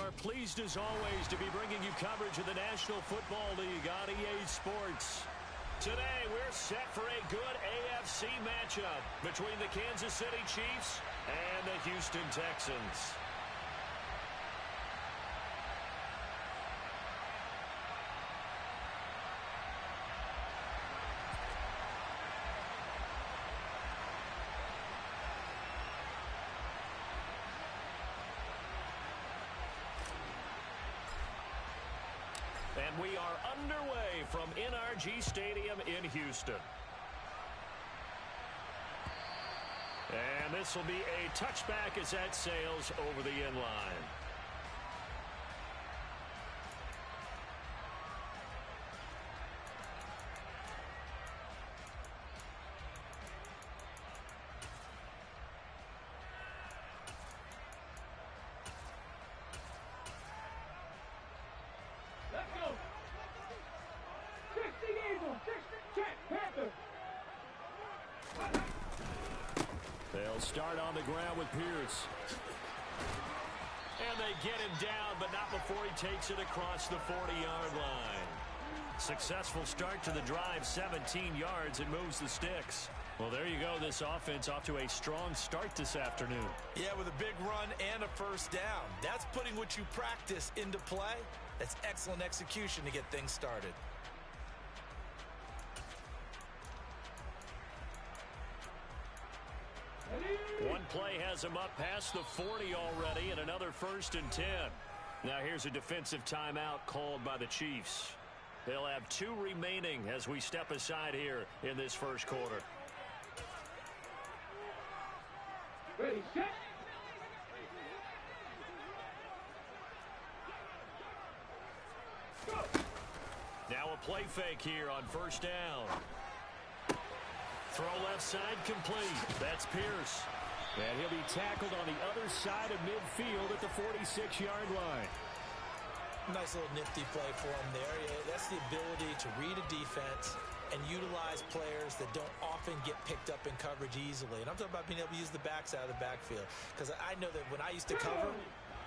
are pleased as always to be bringing you coverage of the National Football League on EA Sports. Today, we're set for a good AFC matchup between the Kansas City Chiefs and the Houston Texans. And we are underway from NRG Stadium in Houston. And this will be a touchback as that sails over the end line. They'll start on the ground with Pierce. And they get him down, but not before he takes it across the 40-yard line. Successful start to the drive, 17 yards, and moves the sticks. Well, there you go. This offense off to a strong start this afternoon. Yeah, with a big run and a first down. That's putting what you practice into play. That's excellent execution to get things started. One play has him up past the 40 already, and another 1st and 10. Now here's a defensive timeout called by the Chiefs. They'll have 2 remaining as we step aside here in this first quarter. Ready, set. Go. Now a play fake here on first down. Throw left side complete. That's Pierce. And he'll be tackled on the other side of midfield at the 46-yard line. Nice little nifty play for him there. Yeah, that's the ability to read a defense and utilize players that don't often get picked up in coverage easily. And I'm talking about being able to use the backs out of the backfield. Because I know that when I used to cover,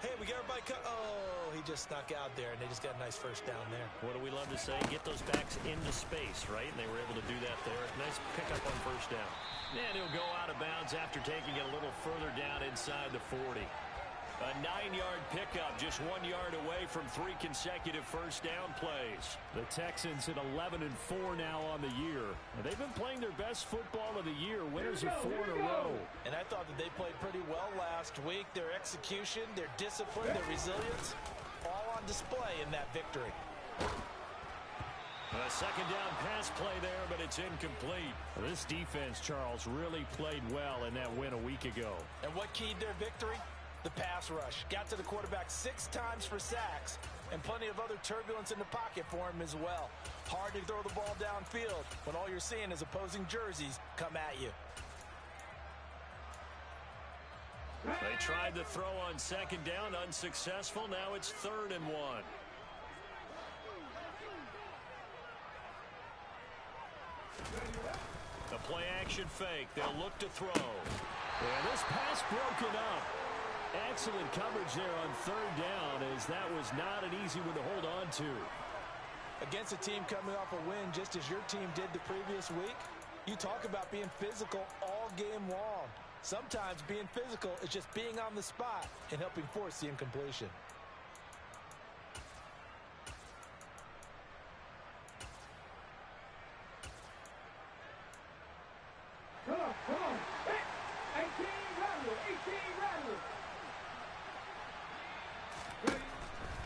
hey, we got everybody cut. Oh, he just snuck out there, and they just got a nice first down there. What do we love to say? Get those backs into space, right? And they were able to do that there. Nice pickup on first down. And he'll go out of bounds after taking it a little further down inside the 40. A 9-yard pickup, just 1 yard away from 3 consecutive first down plays. The Texans at 11-4 now on the year. And they've been playing their best football of the year, winners of 4 in a row. And I thought that they played pretty well last week. Their execution, their discipline, their resilience, all on display in that victory. A second down pass play there, but it's incomplete. This defense, Charles, really played well in that win a week ago. And what keyed their victory? The pass rush. Got to the quarterback 6 times for sacks, and plenty of other turbulence in the pocket for him as well. Hard to throw the ball downfield when all you're seeing is opposing jerseys come at you. They tried the throw on second down, unsuccessful. Now it's 3rd and 1. The play action fake. They'll look to throw. And this pass broken up. Excellent coverage there on 3rd down, as that was not an easy one to hold on to. Against a team coming off a win just as your team did the previous week, you talk about being physical all game long. Sometimes being physical is just being on the spot and helping force the incompletion. Come on. 18 Rattler.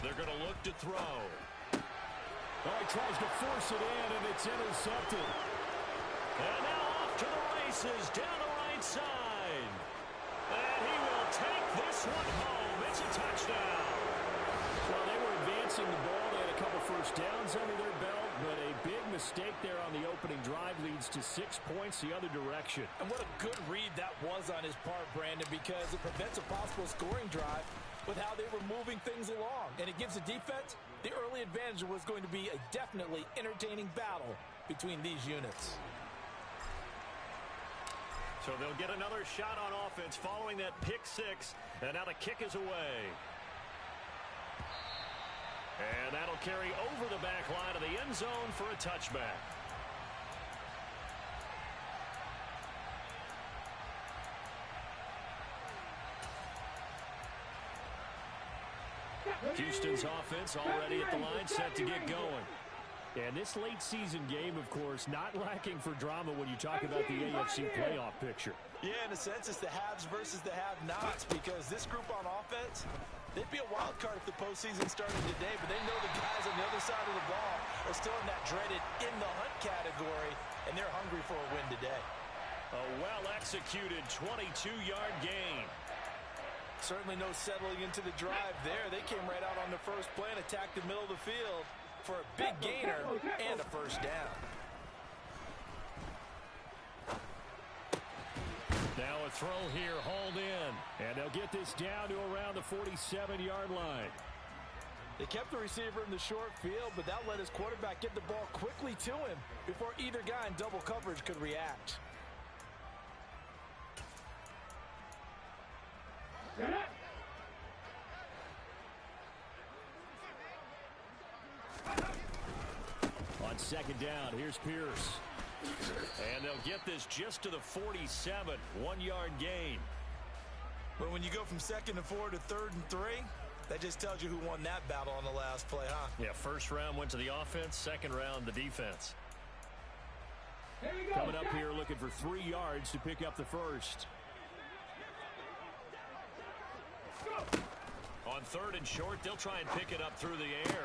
They're going to look to throw. Oh, he tries to force it in, and it's intercepted. And now off to the races down the right side. And he will take this one home. It's a touchdown. Well, they were advancing the ball. They had a couple first downs under their belt, but a big mistake there on the opening drive leads to 6 points the other direction. And what a good read that was on his part, Brandon, because it prevents a possible scoring drive with how they were moving things along. And it gives the defense the early advantage. Was going to be a definitely entertaining battle between these units. So they'll get another shot on offense following that pick 6, and now the kick is away. And that'll carry over the back line of the end zone for a touchback. Houston's offense already at the line, set to get going. And this late season game, of course, not lacking for drama when you talk about the AFC playoff picture. Yeah, in a sense, it's the haves versus the have-nots, because this group on offense, they'd be a wild card if the postseason started today, but they know the guys on the other side of the ball are still in that dreaded in-the-hunt category, and they're hungry for a win today. A well-executed 22-yard gain. Certainly no settling into the drive there. They came right out on the first play and attacked the middle of the field for a big gainer and a first down. Now a throw here, hauled in. And they'll get this down to around the 47-yard line. They kept the receiver in the short field, but that let his quarterback get the ball quickly to him before either guy in double coverage could react. On second down, here's Pierce. And they'll get this just to the 47, 1-yard gain. But when you go from 2nd and 4 to 3rd and 3, that just tells you who won that battle on the last play, huh? Yeah, first round went to the offense, second round the defense. Coming up here looking for 3 yards to pick up the first. On 3rd and short, they'll try and pick it up through the air.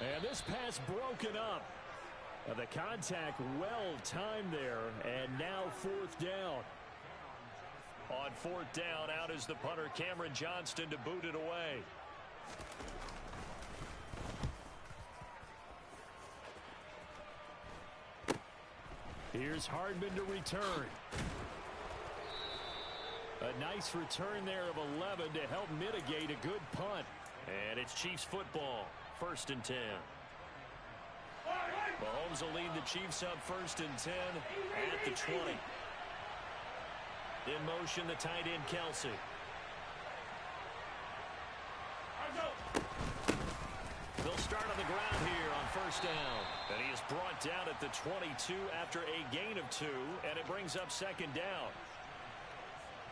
And this pass broken up. The contact well timed there, and now 4th down. On 4th down, out is the punter, Cameron Johnston, to boot it away. Here's Hardman to return. A nice return there of 11 to help mitigate a good punt. And it's Chiefs football, 1st and 10. Mahomes will lead the Chiefs up 1st and 10 at the 20. In motion, the tight end, Kelsey. They'll start on the ground here on 1st down. And he is brought down at the 22 after a gain of 2, and it brings up 2nd down.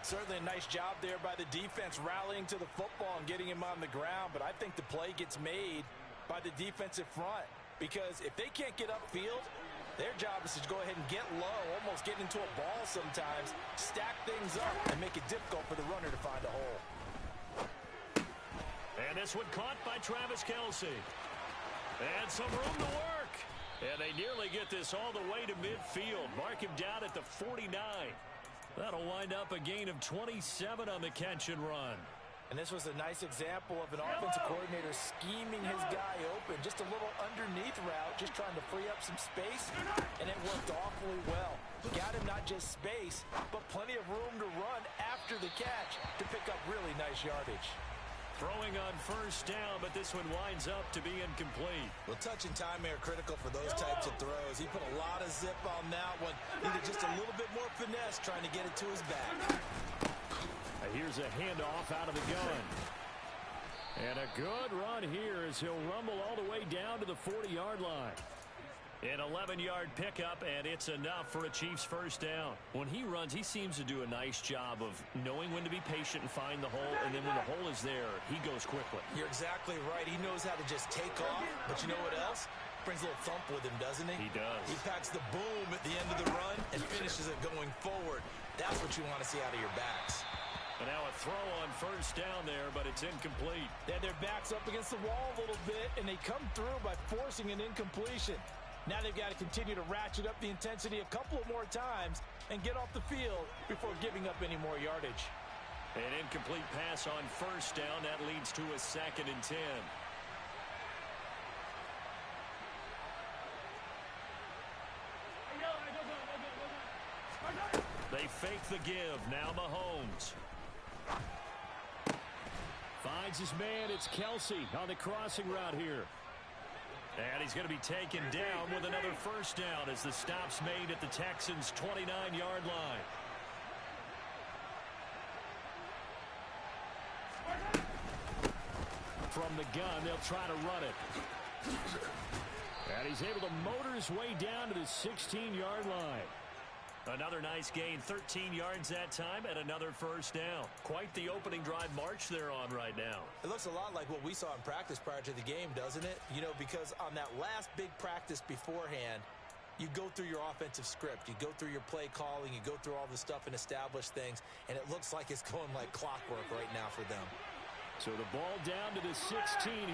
Certainly a nice job there by the defense rallying to the football and getting him on the ground, but I think the play gets made by the defensive front, because if they can't get upfield, their job is to go ahead and get low, almost get into a ball sometimes, stack things up, and make it difficult for the runner to find a hole. And this one caught by Travis Kelce. And some room to work. And they nearly get this all the way to midfield. Mark him down at the 49. That'll wind up a gain of 27 on the catch and run. And this was a nice example of an offensive coordinator scheming his guy open. Just a little underneath route, just trying to free up some space, and it worked awfully well. Got him not just space, but plenty of room to run after the catch to pick up really nice yardage. Throwing on 1st down, but this one winds up to be incomplete. Well, touch and timing are critical for those types of throws. He put a lot of zip on that one. Needed just a little bit more finesse trying to get it to his back. Here's a handoff out of the gun. And a good run here as he'll rumble all the way down to the 40-yard line. An 11-yard pickup, and it's enough for a Chiefs 1st down. When he runs, he seems to do a nice job of knowing when to be patient and find the hole, and then when the hole is there, he goes quickly. You're exactly right. He knows how to just take off, but you know what else? Brings a little thump with him, doesn't he? He does. He packs the boom at the end of the run and finishes it going forward. That's what you want to see out of your backs. And now a throw on 1st down there, but it's incomplete. They had their backs up against the wall a little bit, and they come through by forcing an incompletion. Now they've got to continue to ratchet up the intensity a couple of more times and get off the field before giving up any more yardage. An incomplete pass on 1st down. That leads to a 2nd and 10. They fake the give. Now Mahomes. Finds his man. It's Kelce on the crossing route here. And he's going to be taken down with another 1st down as the stop's made at the Texans' 29-yard line. from the gun. They'll try to run it. And he's able to motor his way down to the 16-yard line. Another nice gain, 13 yards that time, and another first down. Quite the opening drive march they're on right now. It looks a lot like what we saw in practice prior to the game, doesn't it? You know, because on that last big practice beforehand, you go through your offensive script. You go through your play calling. You go through all the stuff and establish things, and it looks like it's going like clockwork right now for them. So the ball down to the 16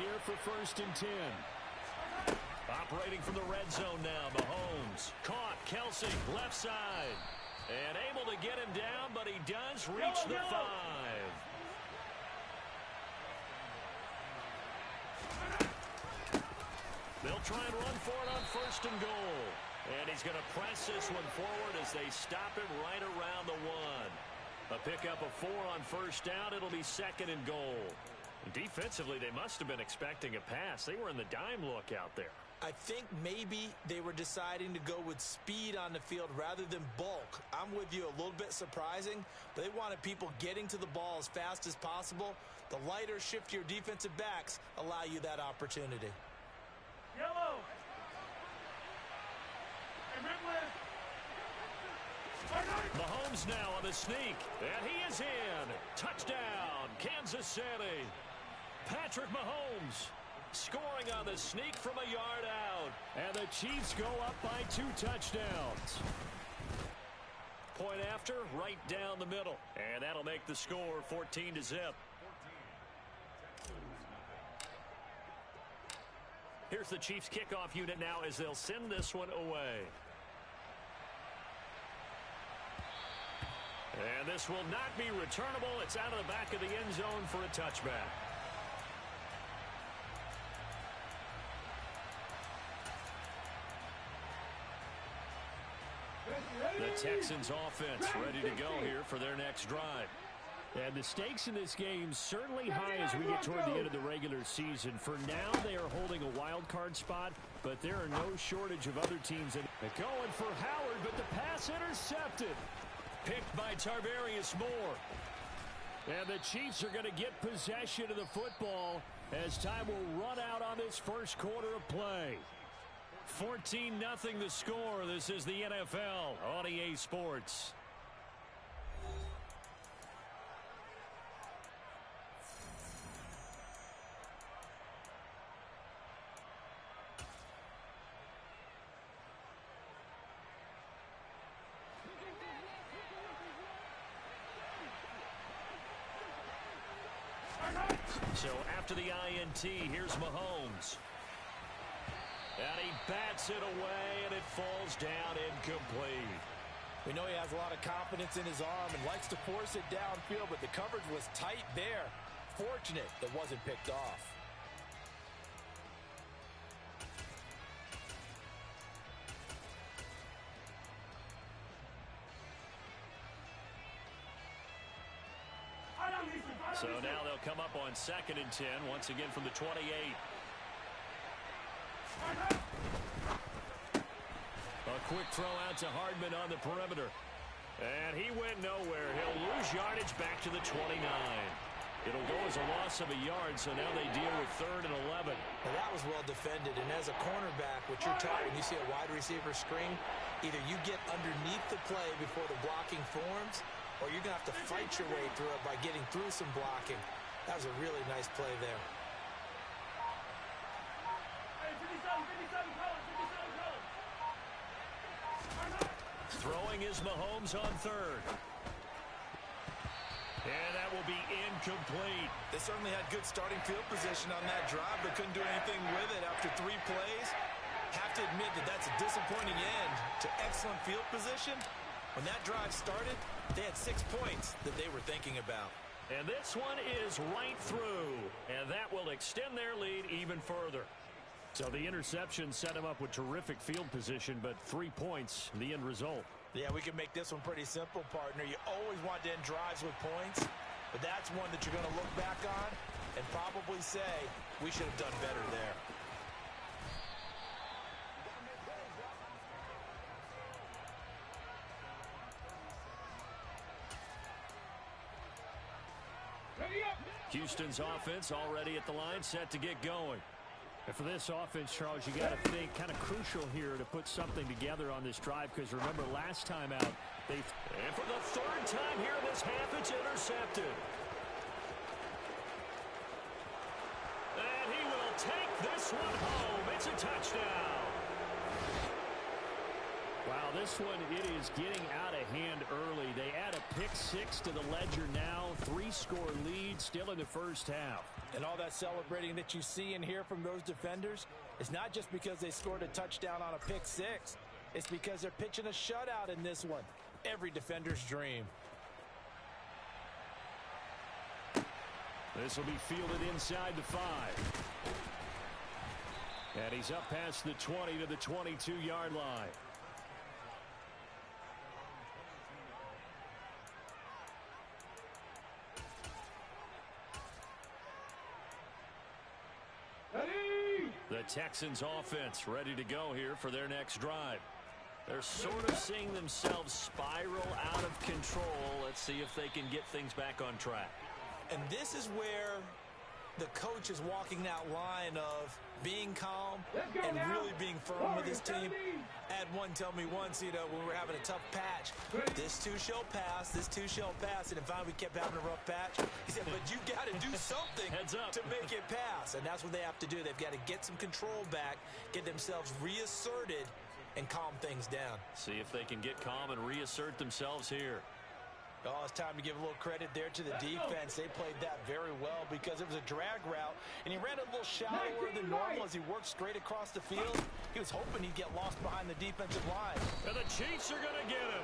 here for 1st and 10. Operating from the red zone now, Mahomes. Caught, Kelsey, left side. And able to get him down, but he does reach the 5. They'll try and run for it on 1st and goal. And he's going to press this one forward as they stop him right around the 1. A pickup of 4 on 1st down. It'll be 2nd and goal. Defensively, they must have been expecting a pass. They were in the dime look out there. I think maybe they were deciding to go with speed on the field rather than bulk. I'm with you, a little bit surprising, but they wanted people getting to the ball as fast as possible. The lighter, shiftier defensive backs allow you that opportunity. Yellow. Mahomes now on the sneak, and he is in. Touchdown, Kansas City. Patrick Mahomes scoring on the sneak from a yard out. And the Chiefs go up by 2 touchdowns. Point after, right down the middle. And that'll make the score 14-0. Here's the Chiefs kickoff unit now as they'll send this one away. And this will not be returnable. It's out of the back of the end zone for a touchback. The Texans offense ready to go here for their next drive. And the stakes in this game certainly high as we get toward the end of the regular season. For now, they are holding a wild card spot, but there are no shortage of other teams. Going for Howard, but the pass intercepted. Picked by Tarvarius Moore. And the Chiefs are going to get possession of the football as time will run out on this first quarter of play. 14-0 the score. This is the NFL on EA Sports. So after the INT, here's Mahomes. And he bats it away, and it falls down incomplete. We know he has a lot of confidence in his arm and likes to force it downfield, but the coverage was tight there. Fortunate that wasn't picked off. So now they'll come up on 2nd and 10, once again from the 28. A quick throw out to Hardman on the perimeter. And he went nowhere. He'll lose yardage back to the 29. It'll go as a loss of a yard, so now they deal with 3rd and 11. Now that was well defended, and as a cornerback, what you're taught when you see a wide receiver screen, either you get underneath the play before the blocking forms, or you're going to have to fight your way through it by getting through some blocking. That was a really nice play there. Throwing is Mahomes on 3rd. And that will be incomplete. They certainly had good starting field position on that drive, but couldn't do anything with it after 3 plays. Have to admit that that's a disappointing end to excellent field position. When that drive started, they had 6 points that they were thinking about. And this one is right through, and that will extend their lead even further. So the interception set him up with terrific field position, but 3 points, the end result. Yeah, we can make this one pretty simple, partner. You always want to end drives with points, but that's one that you're going to look back on and probably say, we should have done better there. Ready up. Houston's offense already at the line, set to get going. And for this offense, Charles, you got to think kind of crucial here to put something together on this drive, because remember last time out, and for the third time here in this half, it's intercepted. And he will take this one home. It's a touchdown. Wow, this one, it is getting out of hand early. They add a pick six to the ledger now. 3-score lead still in the first half. And all that celebrating that you see and hear from those defenders is not just because they scored a touchdown on a pick six. It's because they're pitching a shutout in this one. Every defender's dream. This will be fielded inside the 5. And he's up past the 20 to the 22-yard line. The Texans offense ready to go here for their next drive. They're sort of seeing themselves spiral out of control. Let's see if they can get things back on track. And this is where the coach is walking that line of being calm and really being firm with his team. I had one tell me once, when we were having a tough patch, this too shall pass, this too shall pass. And if finally we kept having a rough patch, he said, but you got to do something to make it pass. And that's what they have to do. They've got to get some control back, get themselves reasserted, and calm things down. See if they can get calm and reassert themselves here. Oh, it's time to give a little credit there to the defense. They played that very well because it was a drag route, and he ran a little shallower than normal as he worked straight across the field. He was hoping he'd get lost behind the defensive line. And the Chiefs are going to get him.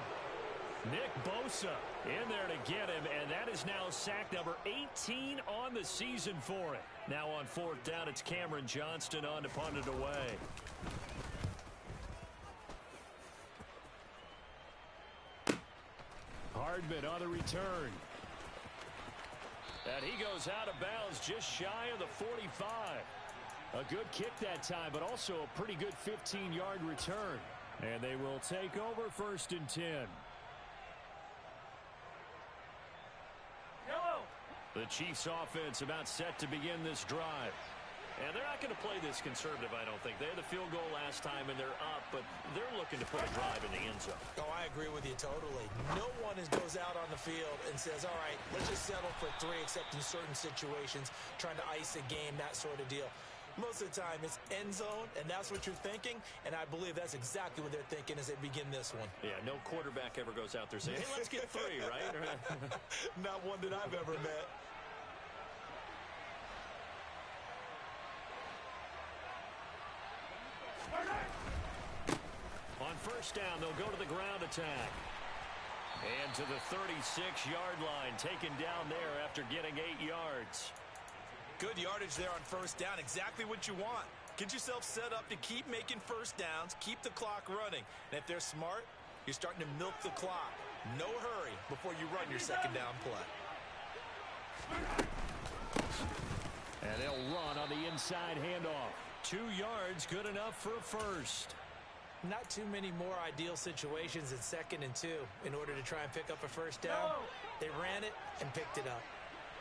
Nick Bosa in there to get him, and that is now sack number 18 on the season for it. Now on 4th down, it's Cameron Johnston on to punt it away. Hardman on the return. And he goes out of bounds just shy of the 45. A good kick that time, but also a pretty good 15-yard return. And they will take over 1st and 10. Yellow. The Chiefs offense about set to begin this drive. And they're not going to play this conservative, I don't think. They had the field goal last time, and they're up, but they're looking to put a drive in the end zone. Oh, I agree with you totally. No one goes out on the field and says, all right, let's just settle for 3, except in certain situations, trying to ice a game, that sort of deal. Most of the time, it's end zone, and that's what you're thinking, and I believe that's exactly what they're thinking as they begin this one. Yeah, no quarterback ever goes out there saying, hey, let's get 3, right? Not one that I've ever met. On 1st down, they'll go to the ground attack. And to the 36-yard line, taken down there after getting 8 yards. Good yardage there on 1st down, exactly what you want. Get yourself set up to keep making 1st downs, keep the clock running. And if they're smart, you're starting to milk the clock. No hurry before you run your 2nd down play. And they'll run on the inside handoff. 2 yards, good enough for a first. Not too many more ideal situations in 2nd and 2 in order to try and pick up a 1st down. They ran it and picked it up.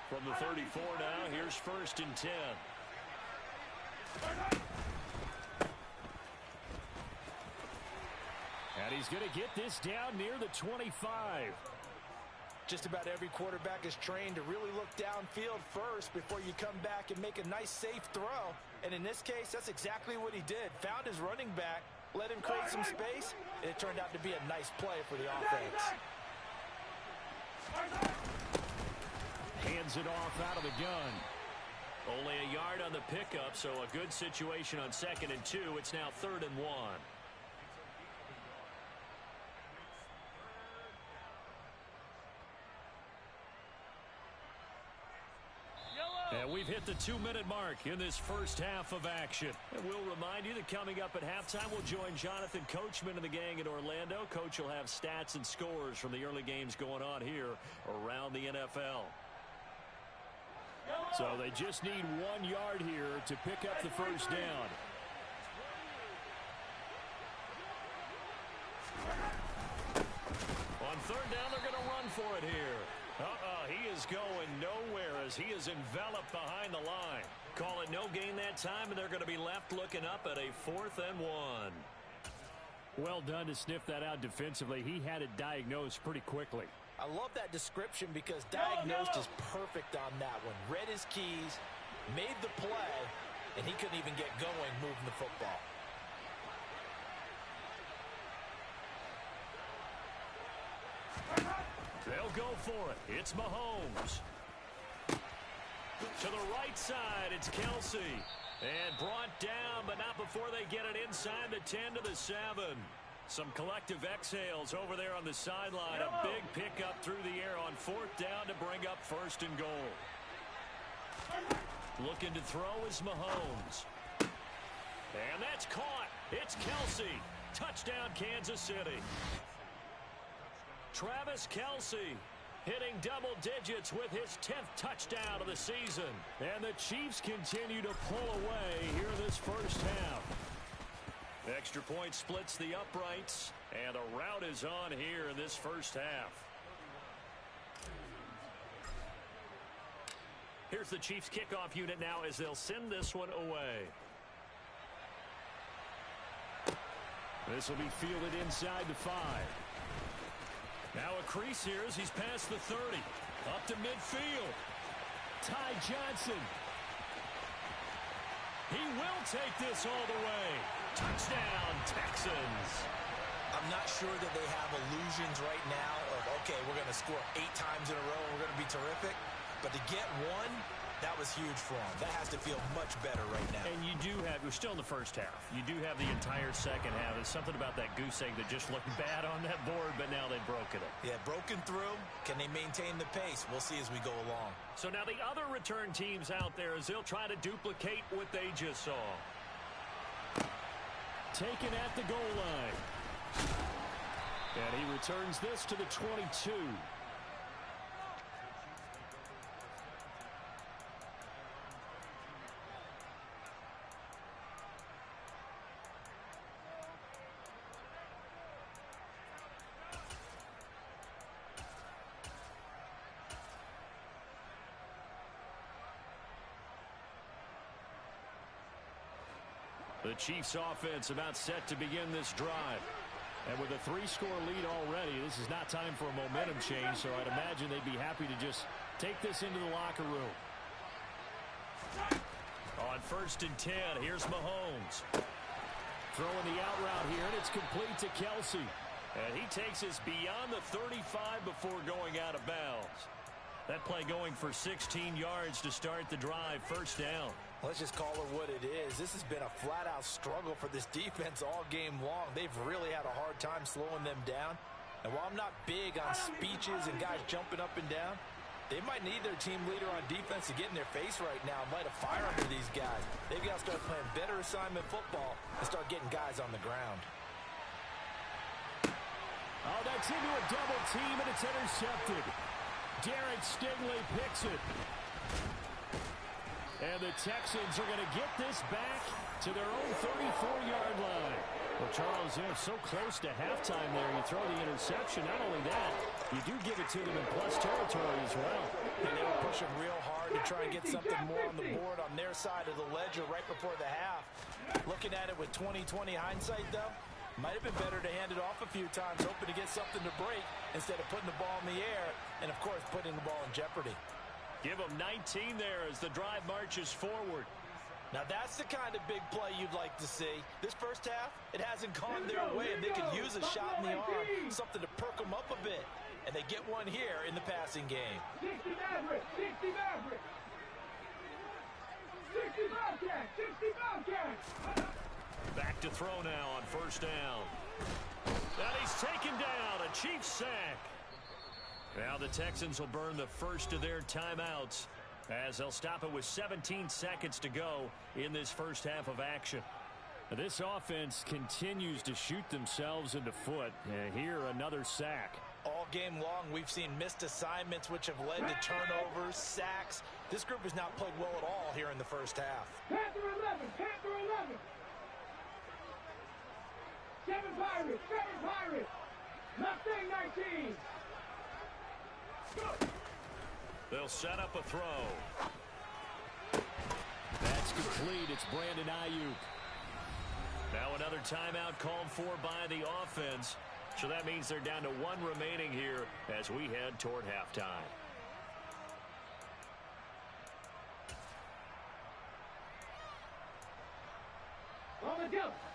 From the 34 now, here's 1st and 10. And he's going to get this down near the 25. Just about every quarterback is trained to really look downfield first before you come back and make a nice, safe throw. And in this case, that's exactly what he did. Found his running back, let him create some space, and it turned out to be a nice play for the offense. Hands it off out of the gun. Only a yard on the pickup, so a good situation on 2nd and 2. It's now 3rd and 1. And we've hit the 2-minute mark in this first half of action. And we'll remind you that coming up at halftime, we'll join Jonathan Coachman and the gang in Orlando. Coach will have stats and scores from the early games going on here around the NFL. So they just need 1 yard here to pick up the 1st down. On 3rd down, they're going to run for it here. He is going nowhere as he is enveloped behind the line. Call it no gain that time, and they're going to be left looking up at a 4th and 1. Well done to sniff that out defensively. He had it diagnosed pretty quickly. I love that description because diagnosed is perfect on that one. Read his keys, made the play, and he couldn't even get going moving the football. They'll go for it. It's Mahomes. To the right side, it's Kelsey. And brought down, but not before they get it inside the 10 to the 7. Some collective exhales over there on the sideline. A big pickup through the air on 4th down to bring up 1st and goal. Looking to throw is Mahomes. And that's caught. It's Kelsey. Touchdown, Kansas City. Travis Kelsey hitting double digits with his 10th touchdown of the season. And the Chiefs continue to pull away here in this first half. Extra point splits the uprights, and the rout is on here in this first half. Here's the Chiefs kickoff unit now as they'll send this one away. This will be fielded inside the 5. Now a crease here as he's past the 30. Up to midfield. Ty Johnson. He will take this all the way. Touchdown, Texans. I'm not sure that they have illusions right now of, okay, we're going to score 8 times in a row and we're going to be terrific. But to get one, that was huge for them. That has to feel much better right now. And you do have, we're still in the first half. You do have the entire second half. There's something about that goose egg that just looked bad on that board, but now they've broken it. Yeah, broken through. Can they maintain the pace? We'll see as we go along. So now the other return teams out there as they'll try to duplicate what they just saw. Taken at the goal line. And he returns this to the 22. The Chiefs offense about set to begin this drive. And with a 3-score lead already, this is not time for a momentum change, so I'd imagine they'd be happy to just take this into the locker room. On 1st and 10, here's Mahomes. Throwing the out route here, and it's complete to Kelsey. And he takes us beyond the 35 before going out of bounds. That play going for 16 yards to start the drive, 1st down. Let's just call it what it is. This has been a flat-out struggle for this defense all game long. They've really had a hard time slowing them down. And while I'm not big on speeches and guys jumping up and down, they might need their team leader on defense to get in their face right now and light a fire under these guys. They've got to start playing better assignment football and start getting guys on the ground. Oh, that's into a double team, and it's intercepted. Derek Stingley picks it. And the Texans are going to get this back to their own 34-yard line. Well, Charles, they're so close to halftime there. You throw the interception. Not only that, you do give it to them in plus territory as well. And they were pushing real hard to try and get something more on the board on their side of the ledger right before the half. Looking at it with 20/20 hindsight, though, might have been better to hand it off a few times, hoping to get something to break instead of putting the ball in the air and, of course, putting the ball in jeopardy. Give them 19 there as the drive marches forward. Now, that's the kind of big play you'd like to see. This first half, it hasn't gone their way, and they could use a shot in the arm, something to perk them up a bit. And they get one here in the passing game. 60 Maverick! 60 Maverick! 60 Bobcat! 60 Bobcat! Back to throw now on 1st down. And he's taken down, a Chiefs sack. Now the Texans will burn the first of their timeouts as they'll stop it with 17 seconds to go in this first half of action. This offense continues to shoot themselves in the foot. Here, another sack. All game long, we've seen missed assignments, which have led to turnovers, sacks. This group has not played well at all here in the first half. Panther 11! Panther 11! 7 Pirates! 7 Pirates! Mustang 19! They'll set up a throw. That's complete. It's Brandon Ayuk. Now another timeout called for by the offense. So that means they're down to one remaining here as we head toward halftime.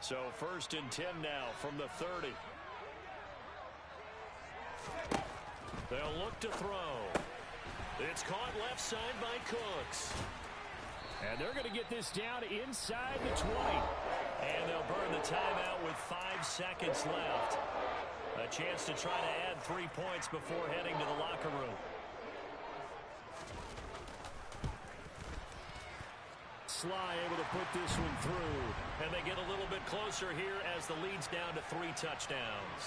So 1st and 10 now from the 30. They'll look to throw. It's caught left side by Cooks. And they're going to get this down inside the 20. And they'll burn the timeout with 5 seconds left. A chance to try to add 3 points before heading to the locker room. Sly able to put this one through. And they get a little bit closer here as the lead's down to 3 touchdowns.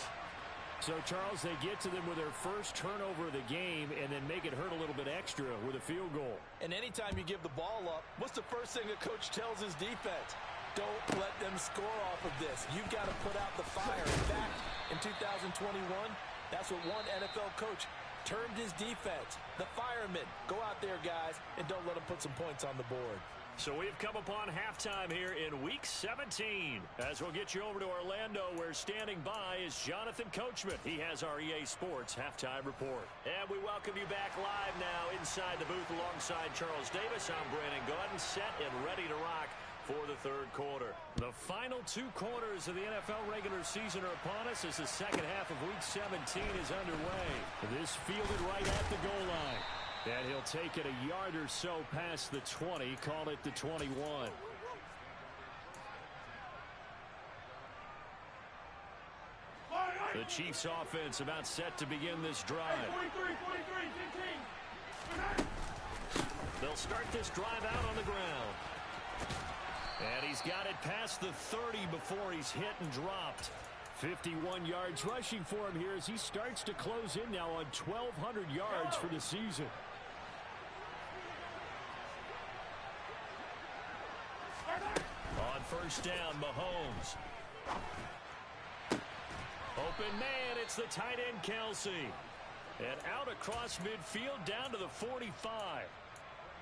So, Charles, they get to them with their first turnover of the game and then make it hurt a little bit extra with a field goal. And anytime you give the ball up, what's the first thing a coach tells his defense? Don't let them score off of this. You've got to put out the fire. In fact, in 2021, that's what one NFL coach termed his defense. The firemen. Go out there, guys, and don't let them put some points on the board. So we've come upon halftime here in Week 17. As we'll get you over to Orlando, where standing by is Jonathan Coachman. He has our EA Sports Halftime Report. And we welcome you back live now inside the booth alongside Charles Davis. I'm Brandon Gaudin, set and ready to rock for the third quarter. The final 2 quarters of the NFL regular season are upon us as the second half of Week 17 is underway. This fielded right at the goal line. And he'll take it a yard or so past the 20, call it the 21. The Chiefs offense about set to begin this drive. They'll start this drive out on the ground. And he's got it past the 30 before he's hit and dropped. 51 yards rushing for him here as he starts to close in now on 1,200 yards for the season. On first down, Mahomes. Open man, it's the tight end, Kelsey. And out across midfield down to the 45.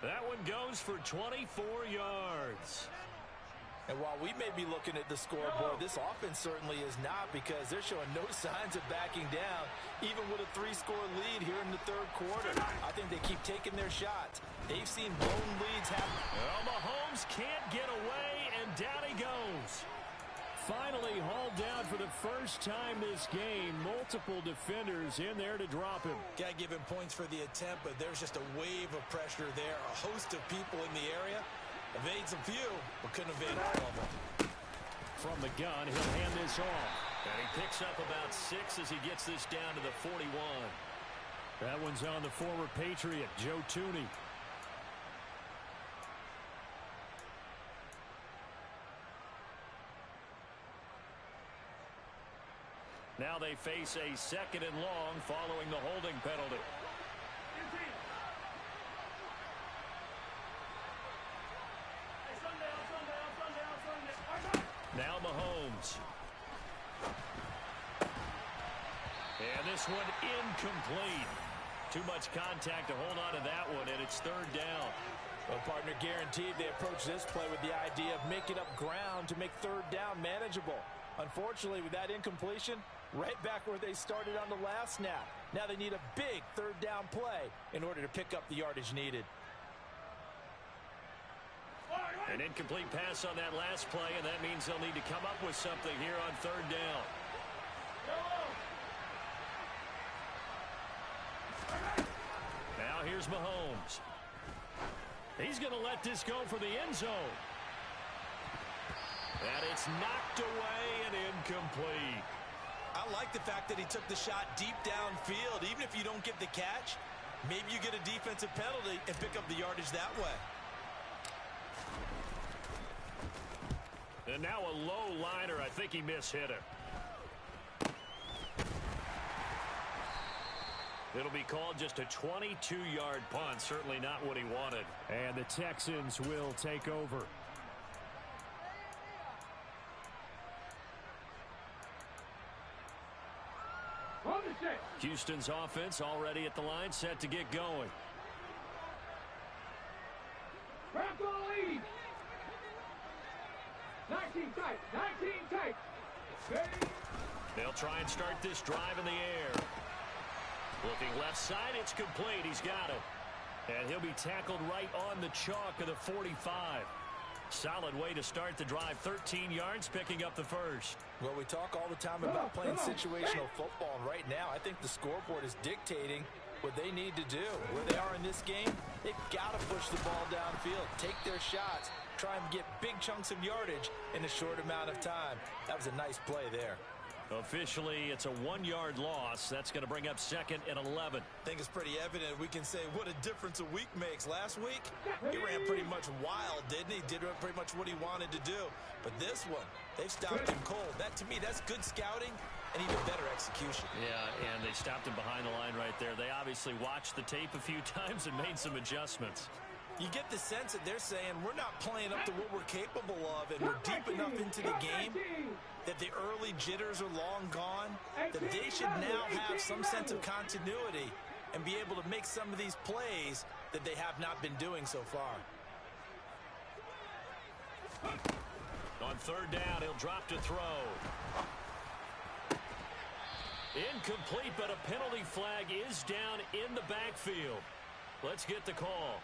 That one goes for 24 yards. And while we may be looking at the scoreboard, this offense certainly is not, because they're showing no signs of backing down, even with a 3-score lead here in the third quarter. I think they keep taking their shots. They've seen blown leads happen. Well, Mahomes can't get away, and down he goes. Finally hauled down for the first time this game. Multiple defenders in there to drop him. Got to give him points for the attempt, but there's just a wave of pressure there. A host of people in the area. Evades a few, but couldn't evade all of them. From the gun, he'll hand this off. And he picks up about 6 as he gets this down to the 41. That one's on the former Patriot, Joe Thuney. Now they face a 2nd and long following the holding penalty. Now Mahomes. And this one incomplete. Too much contact to hold on to that one, and it's 3rd down. Well, partner, guaranteed they approach this play with the idea of making up ground to make 3rd down manageable. Unfortunately, with that incompletion, right back where they started on the last snap. Now they need a big 3rd down play in order to pick up the yardage needed. An incomplete pass on that last play, and that means they'll need to come up with something here on 3rd down. Now here's Mahomes. He's going to let this go for the end zone. And it's knocked away and incomplete. I like the fact that he took the shot deep downfield. Even if you don't get the catch, maybe you get a defensive penalty and pick up the yardage that way. And now a low liner. I think he mishit him. It'll be called just a 22-yard punt. Certainly not what he wanted. And the Texans will take over. Houston's offense already at the line, set to get going. tight. 19 tight. They'll try and start this drive in the air. Looking left side, it's complete. He's got it. And he'll be tackled right on the chalk of the 45. Solid way to start the drive. 13 yards, picking up the first. Well, we talk all the time about playing situational football, and right now I think the scoreboard is dictating what they need to do. Where they are in this game, they've got to push the ball downfield, take their shots, try and get big chunks of yardage in a short amount of time. That was a nice play there. Officially, it's a 1-yard loss. That's going to bring up 2nd and 11. I think it's pretty evident. We can say what a difference a week makes. Last week, he ran pretty much wild, didn't he? Did pretty much what he wanted to do. But this one, they've stopped him cold. That, to me, that's good scouting and even better execution. Yeah, and they stopped him behind the line right there. They obviously watched the tape a few times and made some adjustments. You get the sense that they're saying we're not playing up to what we're capable of, and we're deep enough into the game that the early jitters are long gone, that they should now have some sense of continuity and be able to make some of these plays that they have not been doing so far. On 3rd down, he'll drop to throw. Incomplete, but a penalty flag is down in the backfield. Let's get the call.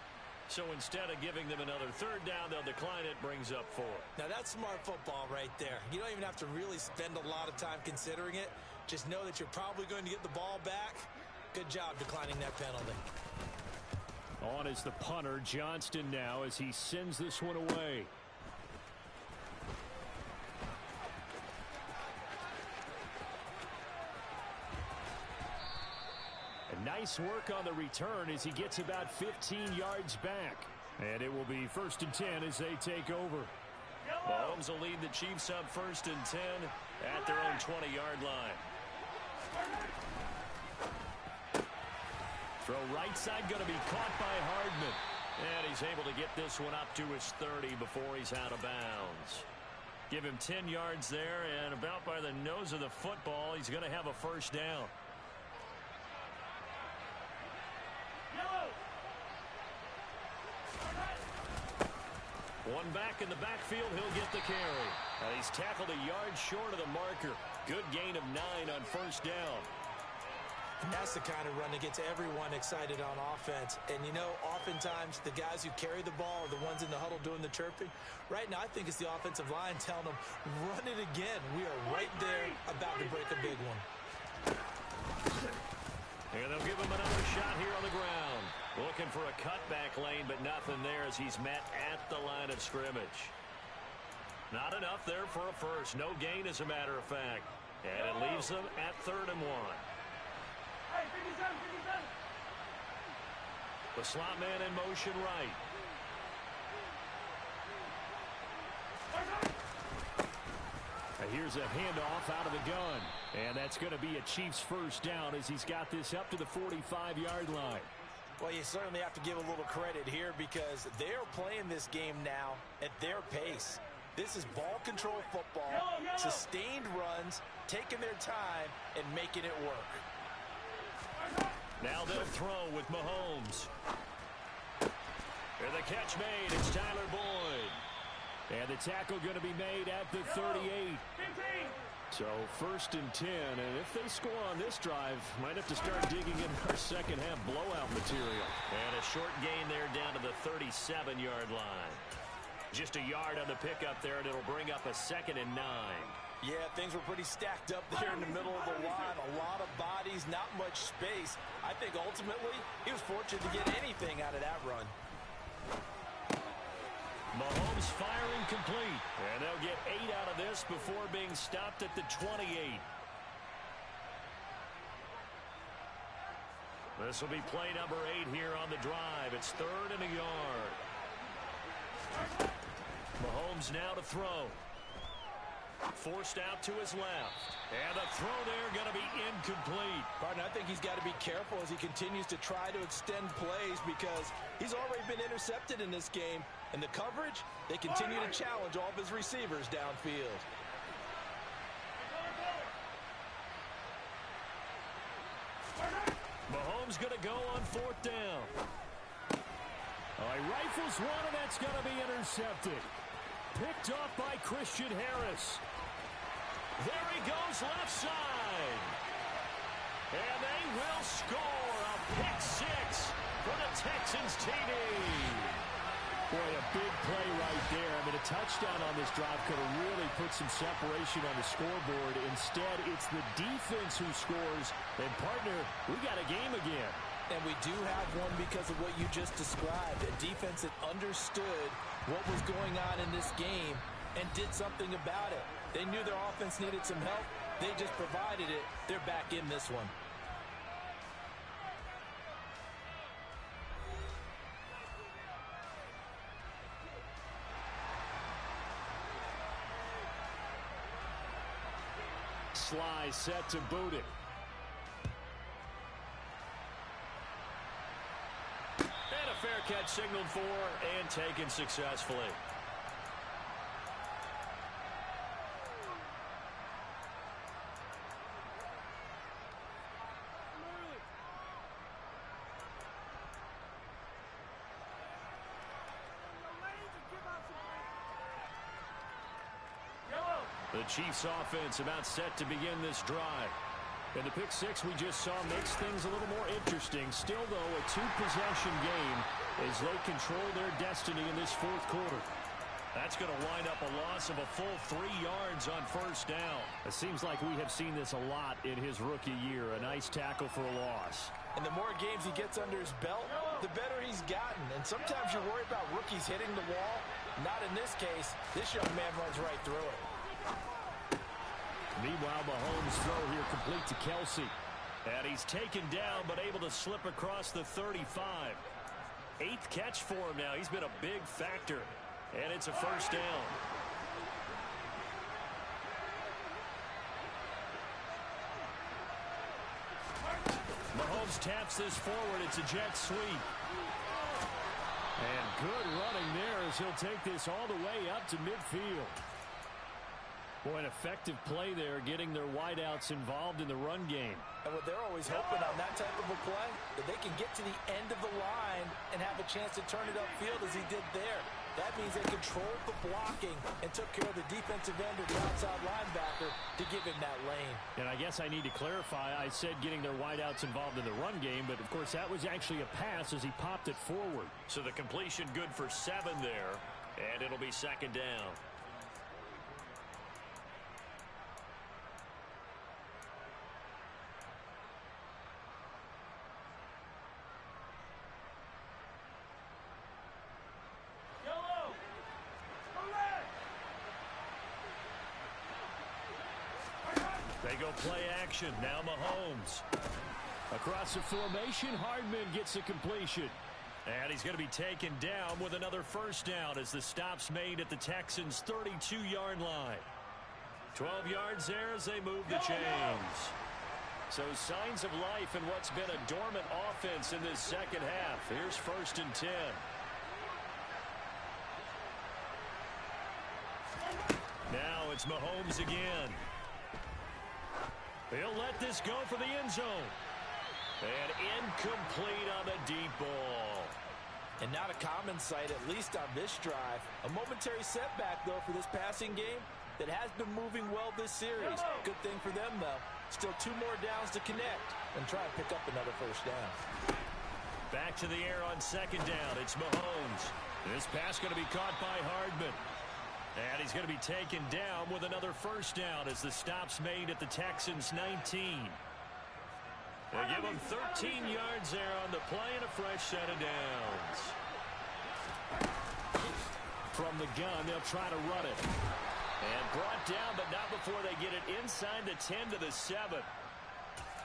So instead of giving them another 3rd down, they'll decline it, brings up 4. Now that's smart football right there. You don't even have to really spend a lot of time considering it. Just know that you're probably going to get the ball back. Good job declining that penalty. On is the punter, Johnston, now as he sends this one away. Nice work on the return as he gets about 15 yards back. And it will be 1st and 10 as they take over. Mahomes will lead the Chiefs up 1st and 10 at their own 20-yard line. Throw right side going to be caught by Hardman. And he's able to get this one up to his 30 before he's out of bounds. Give him 10 yards there, and about by the nose of the football, he's going to have a 1st down. One back in the backfield, he'll get the carry. He's tackled a yard short of the marker. Good gain of 9 on 1st down. And that's the kind of run that gets everyone excited on offense. And, you know, oftentimes the guys who carry the ball are the ones in the huddle doing the chirping. Right now, I think it's the offensive line telling them, run it again. We are right there about to break a big one. And they'll give him another shot here on the ground. Looking for a cutback lane, but nothing there as he's met at the line of scrimmage. Not enough there for a 1st. No gain, as a matter of fact. And it leaves them at 3rd and 1. The slot man in motion right. Here's a handoff out of the gun. And that's going to be a Chiefs 1st down as he's got this up to the 45-yard line. Well, you certainly have to give a little credit here because they're playing this game now at their pace. This is ball control football, sustained runs, taking their time, and making it work. Now they'll throw with Mahomes. And the catch made. It's Tyler Boyd. And the tackle going to be made at the 38. So 1st and 10, and if they score on this drive, might have to start digging in our second half blowout material. And a short gain there down to the 37-yard line. Just a yard on the pickup there, and it'll bring up a 2nd and 9. Yeah, things were pretty stacked up there in the middle of the line. A lot of bodies, not much space. I think ultimately he was fortunate to get anything out of that run. Mahomes firing complete. And they'll get 8 out of this before being stopped at the 28. This will be play number 8 here on the drive. It's 3rd and a yard. Mahomes now to throw. Forced out to his left. And the throw there going to be incomplete. Partner, I think he's got to be careful as he continues to try to extend plays because he's already been intercepted in this game. And the coverage, they continue to challenge all of his receivers downfield. Mahomes going to go on 4th down. He rifles one, and that's going to be intercepted. picked off by Christian Harris. There he goes left side. And they will score a pick six for the Texans TD. Boy, a big play right there. I mean, a touchdown on this drive could have really put some separation on the scoreboard. Instead, it's the defense who scores. And, partner, we got a game again. And we do have one because of what you just described. A defense that understood what was going on in this game and did something about it. They knew their offense needed some help. They just provided it. They're back in this one. Sly set to boot it. And a fair catch signaled for and taken successfully. The Chiefs offense about set to begin this drive. And the pick six we just saw makes things a little more interesting. Still, though, a two-possession game as they control their destiny in this fourth quarter. That's going to wind up a loss of a full 3 yards on first down. It seems like we have seen this a lot in his rookie year. A nice tackle for a loss. And the more games he gets under his belt, the better he's gotten. And sometimes you worry about rookies hitting the wall. Not in this case. This young man runs right through it. Meanwhile, Mahomes' throw here complete to Kelsey. And he's taken down but able to slip across the 35. 8th catch for him now. He's been a big factor. And it's a first down. Mahomes taps this forward. It's a jet sweep. And good running there as he'll take this all the way up to midfield. Boy, an effective play there, getting their wideouts involved in the run game. And what they're always hoping on that type of a play, that they can get to the end of the line and have a chance to turn it upfield as he did there. That means they controlled the blocking and took care of the defensive end or the outside linebacker to give him that lane. And I guess I need to clarify, I said getting their wideouts involved in the run game, but of course that was actually a pass as he popped it forward. So the completion good for 7 there, and it'll be second down. They go play action. Now Mahomes. Across the formation, Hardman gets a completion. And he's going to be taken down with another first down as the stop's made at the Texans' 32-yard line. 12 yards there as they move the chains. So signs of life in what's been a dormant offense in this second half. Here's 1st and 10. Now it's Mahomes again. He'll let this go for the end zone. And incomplete on the deep ball. And not a common sight, at least on this drive. A momentary setback, though, for this passing game that has been moving well this series. Good thing for them, though. Still 2 more downs to connect and try and pick up another first down. Back to the air on second down. It's Mahomes. This pass going to be caught by Hardman. And he's going to be taken down with another first down as the stop's made at the Texans' 19. They give him 13 yards there on the play and a fresh set of downs. From the gun, they'll try to run it. And brought down, but not before they get it inside the 10 to the 7.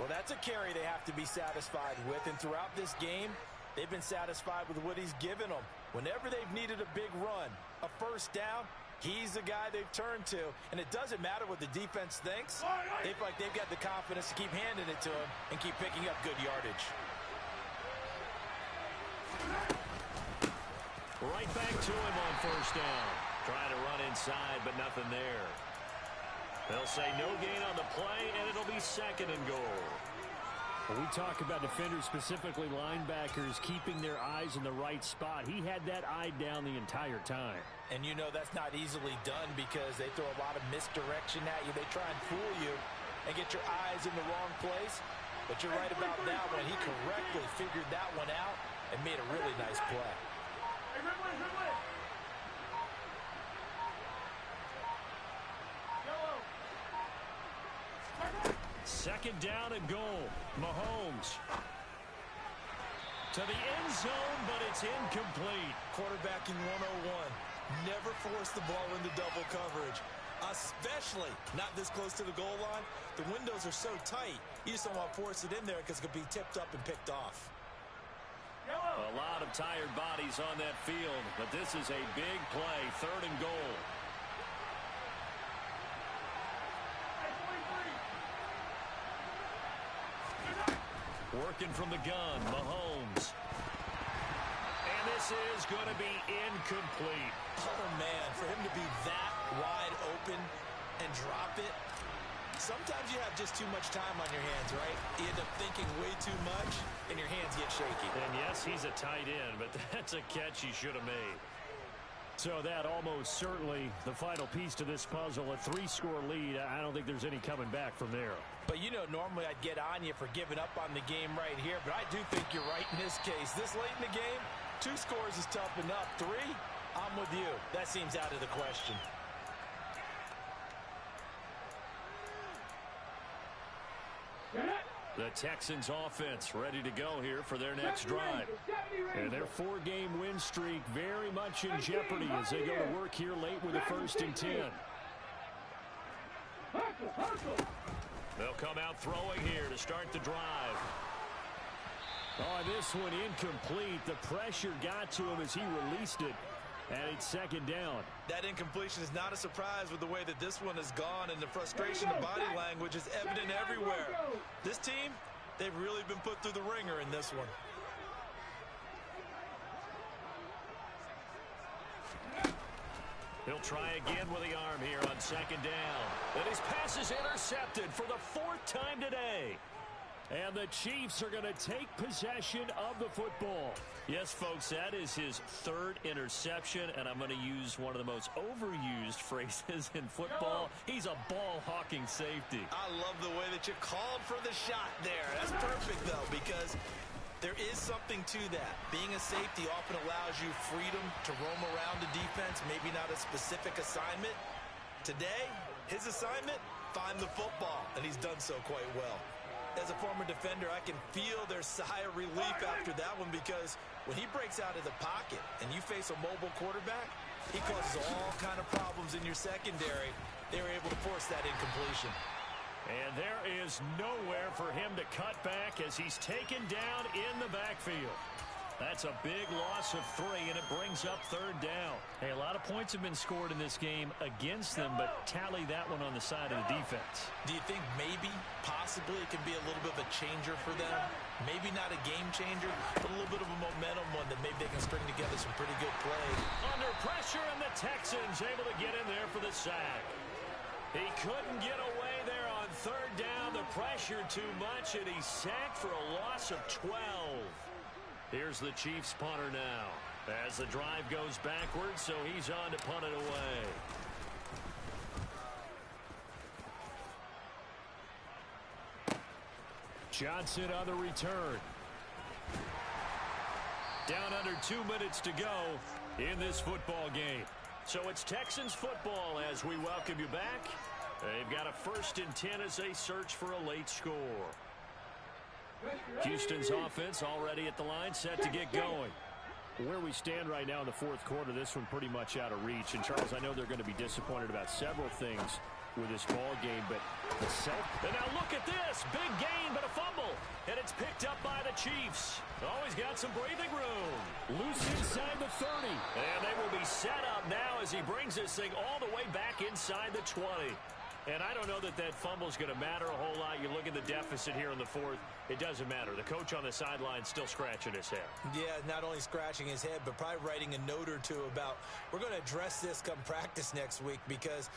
Well, that's a carry they have to be satisfied with. And throughout this game, they've been satisfied with what he's given them. Whenever they've needed a big run, a first down, he's the guy they've turned to. And it doesn't matter what the defense thinks. They feel like they've got the confidence to keep handing it to him and keep picking up good yardage. Right back to him on first down. Trying to run inside, but nothing there. They'll say no gain on the play, and it'll be 2nd and goal. When we talk about defenders, specifically linebackers, keeping their eyes in the right spot, he had that eye down the entire time. And you know that's not easily done because they throw a lot of misdirection at you. They try and fool you and get your eyes in the wrong place. But you're right about that one. He correctly figured that one out and made a really nice play. Second down and goal. Mahomes to the end zone, but it's incomplete. Quarterbacking 101. Never force the ball into double coverage, especially not this close to the goal line. The windows are so tight, you just don't want to force it in there because it could be tipped up and picked off. A lot of tired bodies on that field, but this is a big play, third and goal. Working from the gun, Mahomes. And this is going to be incomplete. Oh, man, for him to be that wide open and drop it, sometimes you have just too much time on your hands, right? You end up thinking way too much, and your hands get shaky. And yes, he's a tight end, but that's a catch he should have made. So that almost certainly the final piece to this puzzle, a 3-score lead. I don't think there's any coming back from there. But, you know, normally I'd get on you for giving up on the game right here, but I do think you're right in this case. This late in the game, 2 scores is tough enough. 3, I'm with you. That seems out of the question. The Texans offense ready to go here for their next drive. And their 4-game win streak very much in jeopardy as they go to work here late with a 1st and 10. They'll come out throwing here to start the drive. Oh, this one incomplete. The pressure got to him as he released it. And it's 2nd down. That incompletion is not a surprise with the way that this one has gone, and the frustration of body language is evident everywhere. This team, they've really been put through the ringer in this one. He'll try again with the arm here on 2nd down. And his pass is intercepted for the 4th time today. And the Chiefs are going to take possession of the football. Yes, folks, that is his 3rd interception, and I'm going to use one of the most overused phrases in football. He's a ball-hawking safety. I love the way that you called for the shot there. That's perfect, though, because there is something to that. Being a safety often allows you freedom to roam around the defense, maybe not a specific assignment. Today, his assignment, find the football, and he's done so quite well. As a former defender, I can feel their sigh of relief after that one because when he breaks out of the pocket and you face a mobile quarterback, he causes all kind of problems in your secondary. They were able to force that incompletion. And there is nowhere for him to cut back as he's taken down in the backfield. That's a big loss of 3, and it brings up 3rd down. Hey, a lot of points have been scored in this game against them, but tally that one on the side of the defense. Do you think maybe, possibly, it can be a little bit of a changer for them? Maybe not a game changer, but a little bit of a momentum one that maybe they can string together some pretty good plays. Under pressure, and the Texans able to get in there for the sack. He couldn't get away there on 3rd down. The pressure too much, and he's sacked for a loss of 12. Here's the Chiefs punter now as the drive goes backwards, so he's on to punt it away. Johnson on the return. Down under 2 minutes to go in this football game. So it's Texans football as we welcome you back. They've got a 1st and 10 as they search for a late score. Houston's offense already at the line, set to get going. Where we stand right now in the 4th quarter, this one pretty much out of reach. And, Charles, I know they're going to be disappointed about several things with this ball game, but the And now look at this. Big gain, but a fumble. And it's picked up by the Chiefs. Always got some breathing room. Loose inside the 30. And they will be set up now as he brings this thing all the way back inside the 20. And I don't know that that fumble is going to matter a whole lot. You look at the deficit here in the 4th. It doesn't matter. The coach on the sideline still scratching his head. Yeah, not only scratching his head, but probably writing a note or two about we're going to address this come practice next week because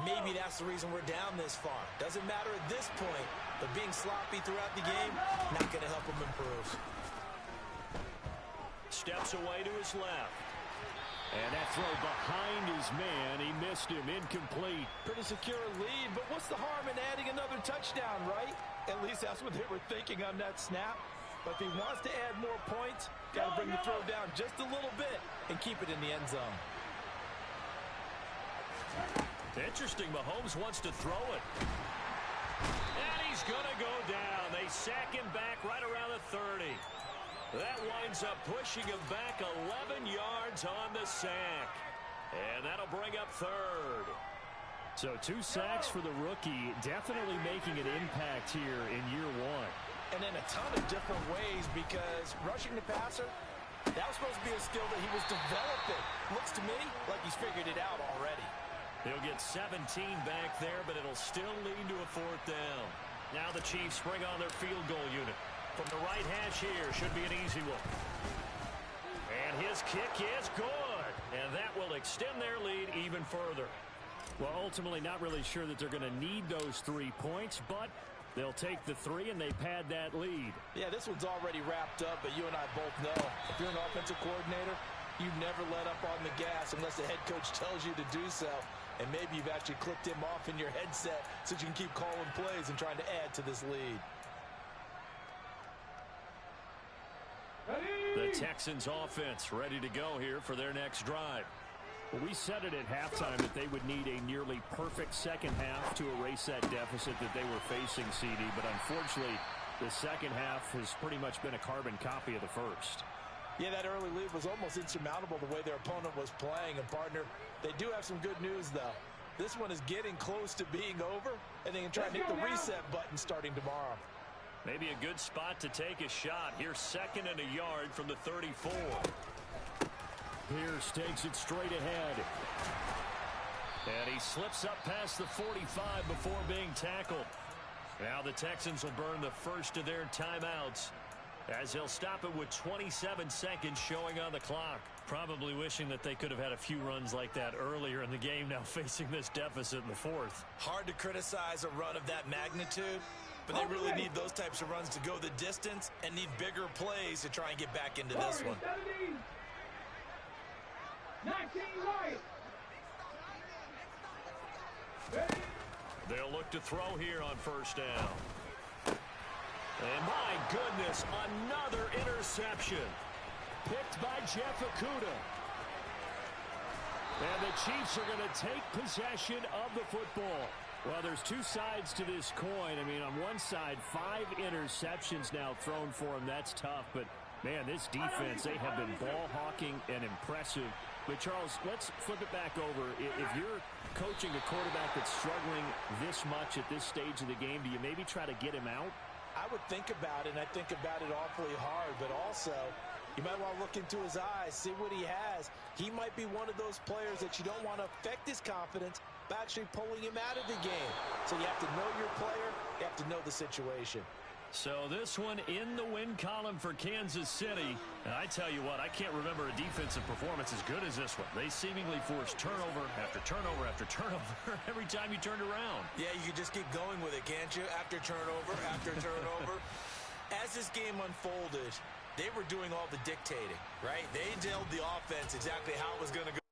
maybe that's the reason we're down this far. Doesn't matter at this point, but being sloppy throughout the game, not going to help him improve. Steps away to his left. And that throw behind his man, he missed him, incomplete. Pretty secure lead, but what's the harm in adding another touchdown, right? At least that's what they were thinking on that snap. But if he wants to add more points, got to bring the throw down just a little bit and keep it in the end zone. Interesting, Mahomes wants to throw it. And he's going to go down. They sack him back right around the 30. That winds up pushing him back 11 yards on the sack. And that'll bring up third. So 2 sacks for the rookie, definitely making an impact here in year 1. And in a ton of different ways, because rushing the passer, that was supposed to be a skill that he was developing. Looks to me like he's figured it out already. He'll get 17 back there, but it'll still lead to a 4th down. Now the Chiefs bring on their field goal unit. From the right hash here, should be an easy one. And his kick is good. And that will extend their lead even further. Well, ultimately not really sure that they're going to need those 3 points, but they'll take the 3 and they pad that lead. Yeah, this one's already wrapped up, but you and I both know if you're an offensive coordinator, you never let up on the gas unless the head coach tells you to do so. And maybe you've actually clicked him off in your headset so you can keep calling plays and trying to add to this lead. The Texans offense ready to go here for their next drive. Well, we said it at halftime that they would need a nearly perfect second half to erase that deficit that they were facing, CD. But unfortunately, the second half has pretty much been a carbon copy of the first. Yeah, that early lead was almost insurmountable the way their opponent was playing. And, partner, they do have some good news, though. This one is getting close to being over, and they can try and hit the reset button starting tomorrow. Maybe a good spot to take a shot. Here's 2nd and a yard from the 34. Pierce takes it straight ahead. And he slips up past the 45 before being tackled. Now the Texans will burn the first of their timeouts, as they'll stop it with 27 seconds showing on the clock. Probably wishing that they could have had a few runs like that earlier in the game, now facing this deficit in the 4th. Hard to criticize a run of that magnitude, but they really need those types of runs to go the distance and need bigger plays to try and get back into this one. 19 right. They'll look to throw here on 1st down. And my goodness, another interception. Picked by Jeff Okudah. And the Chiefs are going to take possession of the football. Well, there's 2 sides to this coin. I mean, on one side, 5 interceptions now thrown for him. That's tough. But, man, this defense, they have been ball hawking and impressive. But, Charles, let's flip it back over. If you're coaching a quarterback that's struggling this much at this stage of the game, do you maybe try to get him out? I would think about it, and I think about it awfully hard. But also, you might want to look into his eyes, see what he has. He might be one of those players that you don't want to affect his confidence by actually pulling him out of the game. So you have to know your player. You have to know the situation. So this one in the win column for Kansas City. And I tell you what, I can't remember a defensive performance as good as this one. They seemingly forced turnover after turnover after turnover every time you turned around. Yeah, you can just keep going with it, can't you? After turnover, after turnover. As this game unfolded, they were doing all the dictating, right? They told the offense exactly how it was going to go.